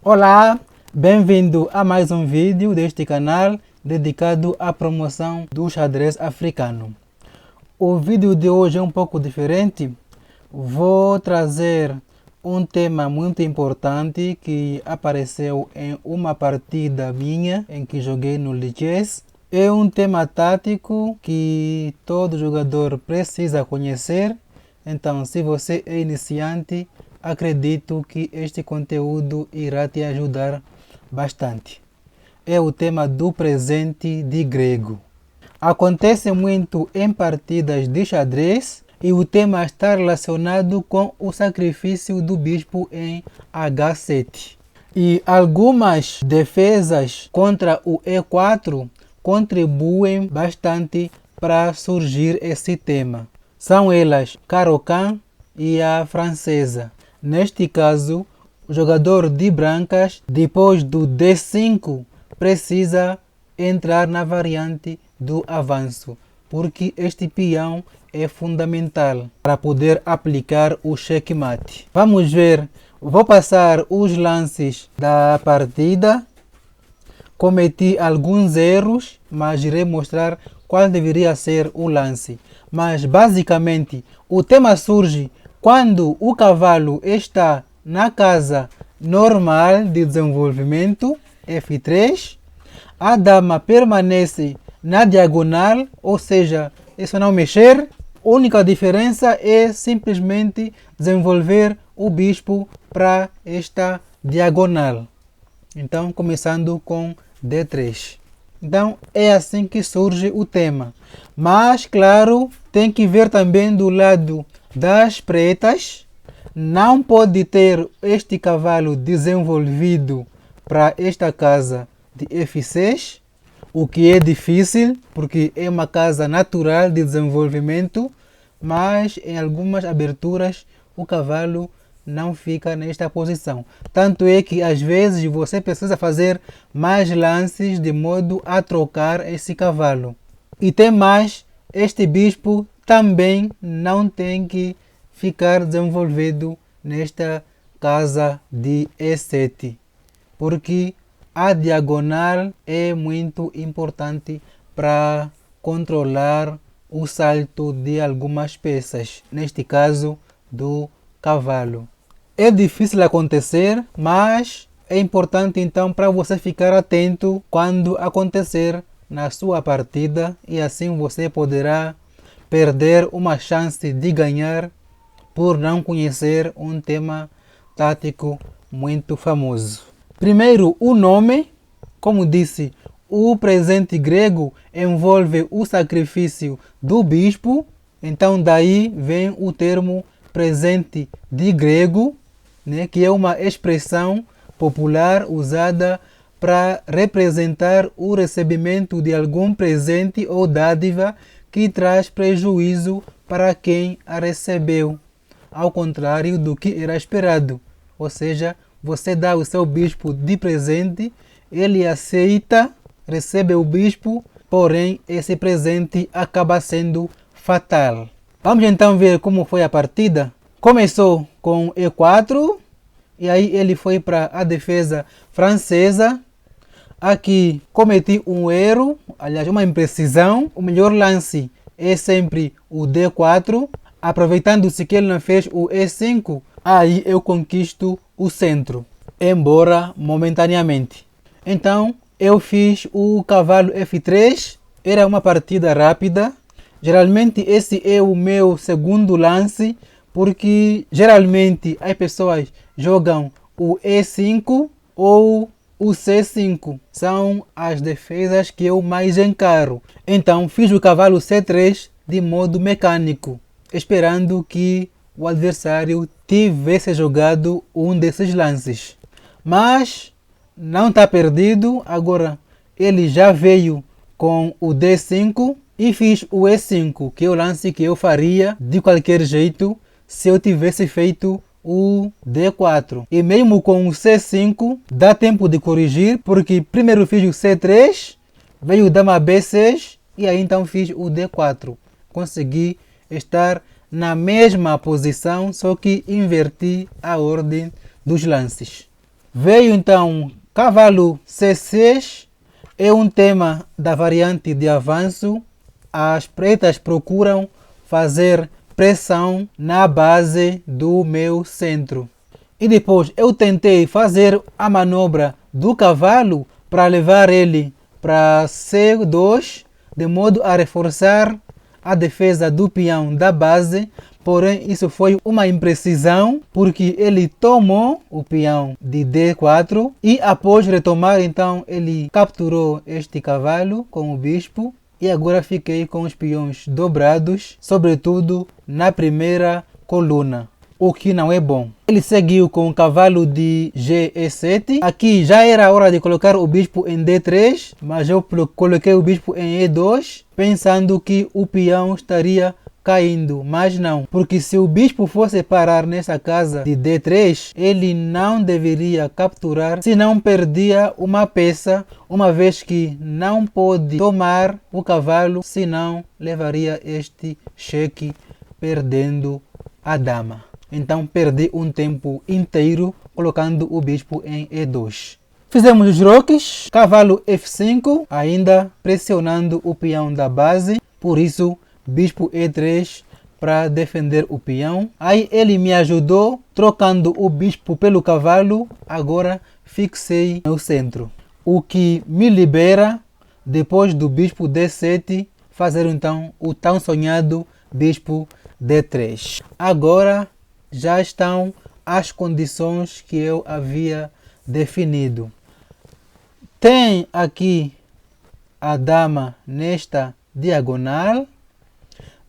Olá, bem-vindo a mais um vídeo deste canal dedicado à promoção do xadrez africano. O vídeo de hoje é um pouco diferente. Vou trazer um tema muito importante que apareceu em uma partida minha em que joguei no Lichess. É um tema tático que todo jogador precisa conhecer. Então, se você é iniciante, acredito que este conteúdo irá te ajudar bastante. É o tema do presente de grego. Acontece muito em partidas de xadrez e o tema está relacionado com o sacrifício do bispo em H7. E algumas defesas contra o E4 contribuem bastante para surgir esse tema. São elas Caro-Kann e a francesa. Neste caso, o jogador de brancas, depois do D5, precisa entrar na variante do avanço, porque este peão é fundamental para poder aplicar o checkmate. Vamos ver, vou passar os lances da partida. Cometi alguns erros, mas irei mostrar qual deveria ser o lance. Mas basicamente o tema surge quando o cavalo está na casa normal de desenvolvimento, F3, a dama permanece na diagonal, ou seja, é só não mexer. A única diferença é simplesmente desenvolver o bispo para esta diagonal. Então, começando com D3. Então, é assim que surge o tema. Mas, claro, tem que ver também do lado das pretas. Não pode ter este cavalo desenvolvido para esta casa de F6, o que é difícil, porque é uma casa natural de desenvolvimento, mas em algumas aberturas o cavalo não fica nesta posição. Tanto é que às vezes você precisa fazer mais lances de modo a trocar esse cavalo. E tem mais, este bispo também não tem que ficar desenvolvido nesta casa de E7, porque a diagonal é muito importante para controlar o salto de algumas peças, neste caso do cavalo. É difícil acontecer, mas é importante então para você ficar atento quando acontecer na sua partida, e assim você poderá perder uma chance de ganhar por não conhecer um tema tático muito famoso. Primeiro, o nome. Como disse, o presente grego envolve o sacrifício do bispo, então daí vem o termo presente de grego, né, que é uma expressão popular usada para representar o recebimento de algum presente ou dádiva que traz prejuízo para quem a recebeu, ao contrário do que era esperado. Ou seja, você dá o seu bispo de presente, ele aceita, recebe o bispo, porém esse presente acaba sendo fatal. Vamos então ver como foi a partida. Começou com E4 e aí ele foi para a defesa francesa. Aqui cometi um erro, aliás uma imprecisão. O melhor lance é sempre o D4. Aproveitando-se que ele não fez o E5, aí eu conquisto o centro, embora momentaneamente. Então eu fiz o cavalo F3, era uma partida rápida. Geralmente esse é o meu segundo lance, porque geralmente as pessoas jogam o E5 ou o C5. São as defesas que eu mais encaro. Então fiz o cavalo C3 de modo mecânico, esperando que o adversário tivesse jogado um desses lances. Mas não está perdido. Agora ele já veio com o D5 e fiz o E5, que é o lance que eu faria de qualquer jeito se eu tivesse feito o D4. E mesmo com o C5 dá tempo de corrigir, porque primeiro fiz o C3, veio o dama B6 e aí então fiz o D4. Consegui estar na mesma posição, só que inverti a ordem dos lances. Veio então cavalo C6, é um tema da variante de avanço. As pretas procuram fazer pressão na base do meu centro. E depois eu tentei fazer a manobra do cavalo para levar ele para C2, de modo a reforçar a defesa do peão da base. Porém, isso foi uma imprecisão, porque ele tomou o peão de D4 e após retomar, então, ele capturou este cavalo com o bispo. E agora fiquei com os peões dobrados, sobretudo na primeira coluna, o que não é bom. Ele seguiu com o cavalo de G7. Aqui já era hora de colocar o bispo em D3, mas eu coloquei o bispo em E2, pensando que o peão estaria caindo, mas não, porque se o bispo fosse parar nessa casa de D3, ele não deveria capturar, senão perdia uma peça, uma vez que não pode tomar o cavalo, senão levaria este cheque perdendo a dama. Então perdi um tempo inteiro colocando o bispo em E2. Fizemos os roques, cavalo F5, ainda pressionando o peão da base, por isso bispo E3 para defender o peão. Aí ele me ajudou trocando o bispo pelo cavalo. Agora fixei no centro, o que me libera depois do bispo D7 fazer então o tão sonhado bispo D3. Agora já estão as condições que eu havia definido. Tem aqui a dama nesta diagonal,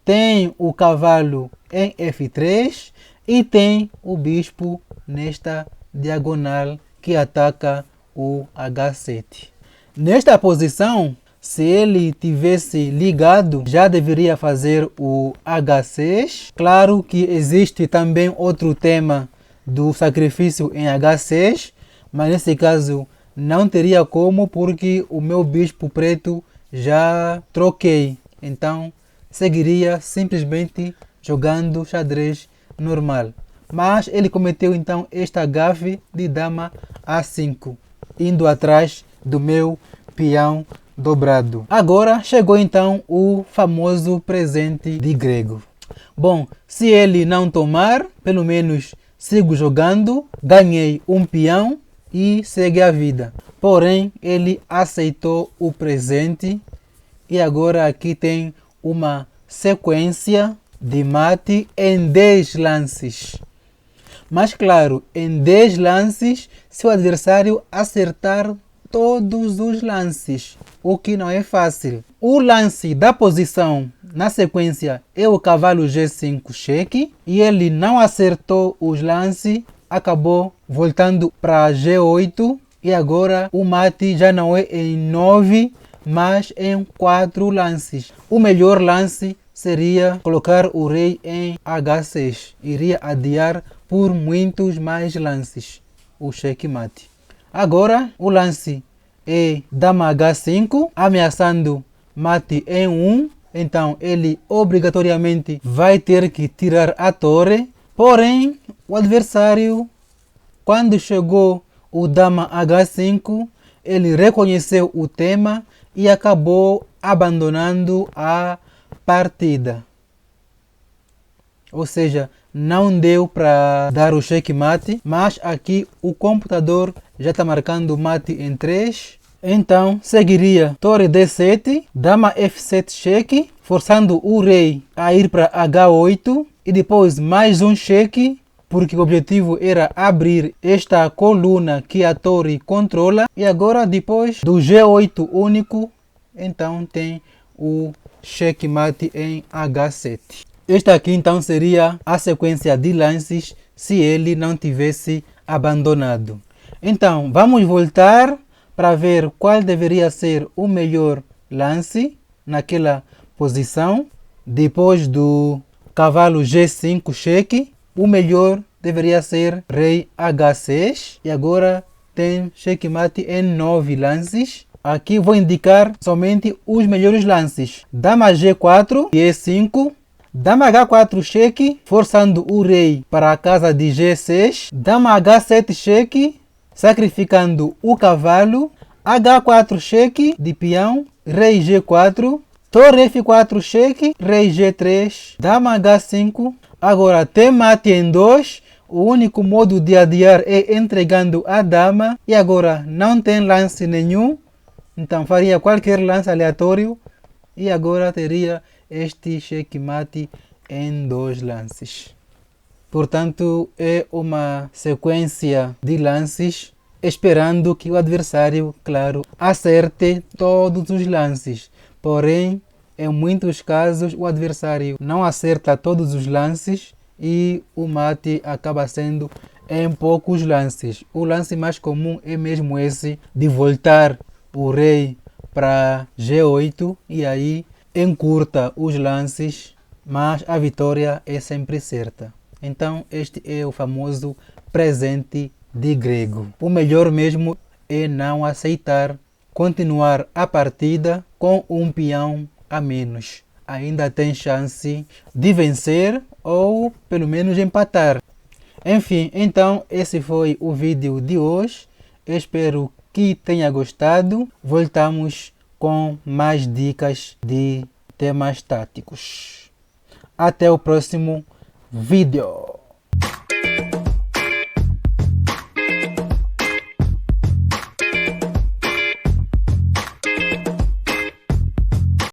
tem o cavalo em F3 e tem o bispo nesta diagonal que ataca o H7. Nesta posição, se ele tivesse ligado, já deveria fazer o H6. Claro que existe também outro tema do sacrifício em H6, mas nesse caso não teria como, porque o meu bispo preto já troquei. Então seguiria simplesmente jogando xadrez normal. Mas ele cometeu então esta gafe de dama A5, indo atrás do meu peão dobrado. Agora chegou então o famoso presente de grego. Bom, se ele não tomar, pelo menos sigo jogando, ganhei um peão e segue a vida. Porém, ele aceitou o presente e agora aqui tem uma sequência de mate em 10 lances. Mas claro, em 10 lances, se o adversário acertar todos os lances, o que não é fácil. O lance da posição na sequência é o cavalo G5 cheque, e ele não acertou os lances, acabou voltando para G8, e agora o mate já não é em 9, mas em 4 lances. O melhor lance seria colocar o rei em H6. Iria adiar por muitos mais lances o cheque-mate. Agora o lance é dama H5, ameaçando mate em 1. Então ele obrigatoriamente vai ter que tirar a torre. Porém, o adversário, quando chegou o dama H5, ele reconheceu o tema e acabou abandonando a partida. Ou seja, não deu para dar o cheque-mate, mas aqui o computador já está marcando mate em 3. Então seguiria torre D7, dama F7 cheque, forçando o rei a ir para H8 e depois mais um cheque, porque o objetivo era abrir esta coluna que a torre controla. E agora, depois do G8 único, então tem o cheque-mate em H7. Esta aqui então seria a sequência de lances se ele não tivesse abandonado. Então vamos voltar para ver qual deveria ser o melhor lance naquela posição. Depois do cavalo G5 cheque, o melhor deveria ser rei H6. E agora tem cheque-mate em 9 lances. Aqui vou indicar somente os melhores lances. Dama G4 e E5. Dama H4 cheque, forçando o rei para a casa de G6. Dama H7 cheque, sacrificando o cavalo, H4 cheque de peão, rei G4, torre F4 cheque, rei G3, dama H5. Agora tem mate em 2, o único modo de adiar é entregando a dama, e agora não tem lance nenhum, então faria qualquer lance aleatório, e agora teria este checkmate em 2 lances. Portanto, é uma sequência de lances, esperando que o adversário, claro, acerte todos os lances. Porém, em muitos casos, o adversário não acerta todos os lances e o mate acaba sendo em poucos lances. O lance mais comum é mesmo esse de voltar o rei para G8 e aí encurta os lances, mas a vitória é sempre certa. Então este é o famoso presente de grego. O melhor mesmo é não aceitar, continuar a partida com um peão a menos. Ainda tem chance de vencer ou pelo menos empatar. Enfim, então esse foi o vídeo de hoje. Espero que tenha gostado. Voltamos com mais dicas de temas táticos. Até o próximo vídeo.